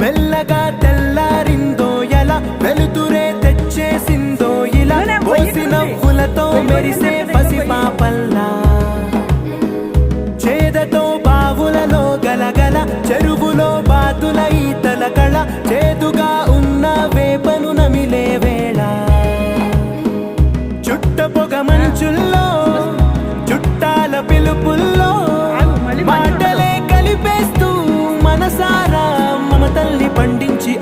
మెల్లగా తెల్లారిందో ఎలా వెలుతురే తెచ్చేసిందో ఇలా పోసి నవ్వులతో మెరిసే పసిపాపల్లా చేదతో బావులలో గలగల చెరువులో బాతుల ఈతల కళ చేదుగా ఉన్న వేపను నమిలే వేళ చుట్ట పొగ మంచుల్లో చుట్టాల పిలుపుల్లో మాటలే కలిపేస్తూ మనసారా మమతల్ని పండించి